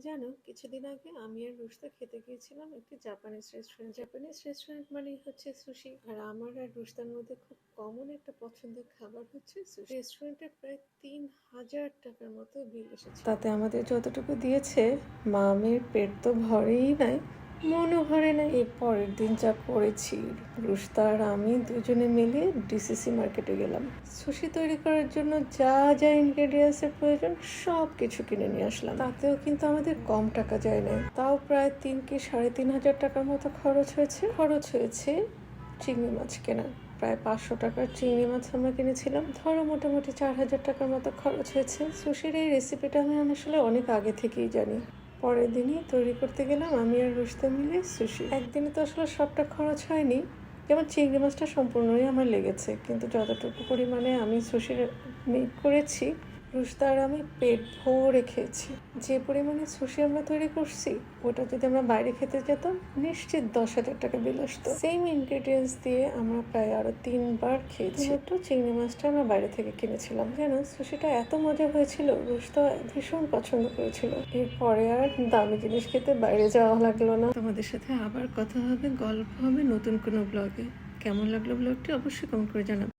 জানো, কিছুদিন আগে আমি আর রুশতা খেতে গিয়েছিলাম একটি জাপানিজ রেস্টুরেন্ট। জাপানিজ রেস্টুরেন্ট মানেই হচ্ছে সুশি, আর আমার আর রুশতার মধ্যে খুব কমন একটা পছন্দের খাবার হচ্ছে সুশি। রেস্টুরেন্টে প্রায় ৩,০০০ টাকার মতো বিল এসেছে। তাতে আমাদের যতটুকু দিয়েছে, মামির পেট তো ভরেই নাই, মনও ভরে নাই। এর পরের দিন যা করেছি, রুশতা আর আমি দুজনে মিলে ডিসিসি মার্কেটে গেলাম। সুশি তৈরি করার জন্য যা যা ইনগ্রেডিয়েন্টসের প্রয়োজন সব কিছু কিনে নিয়ে আসলাম। তাতেও কিন্তু আমাদের কম টাকা যায় না, তাও প্রায় ৩,০০০ কি ৩,৫০০ টাকার মতো খরচ হয়েছে চিংড়ি মাছ কেনা। প্রায় ৫০০ টাকার চিংড়ি মাছ আমরা কিনেছিলাম। ধরো মোটামুটি ৪,০০০ টাকার মতো খরচ হয়েছে। সুশির এই রেসিপিটা আমি আসলে অনেক আগে থেকেই জানি। পরের দিনই তৈরি করতে গেলাম আমি আর রুশতা মিলে সুশি। একদিনে তো আসলে সবটা খরচ হয়নি, যেমন চিংড়ি মাছটা সম্পূর্ণই আমার লেগেছে, কিন্তু যতটুকু পরিমাণে আমি সুশির মেক করেছি, রুশতা আর আমি পেট ভরে খেয়েছি। যে পরিমাণে সুশি আমরা তৈরি করছি, ওটা যদি আমরা বাইরে খেতে যেতাম নিশ্চিত ১০,০০০ টাকা বিল আসতো। সেম ইনগ্রেডিয়েন্টস দিয়ে আমরা প্রায় আরো ৩ বার খেয়েছি। একটু চিংড়ি মাছটা আমরা বাইরে থেকে কিনেছিলাম। যেন সুশিটা এত মজা হয়েছিল, রুশতা ভীষণ পছন্দ করেছিল। এরপরে আর দামি জিনিস খেতে বাইরে যাওয়া লাগলো না। তোমাদের সাথে আবার কথা হবে, গল্প হবে নতুন কোনো ব্লগে। কেমন লাগলো ব্লগটি অবশ্যই কমেন্ট করে জানাবে।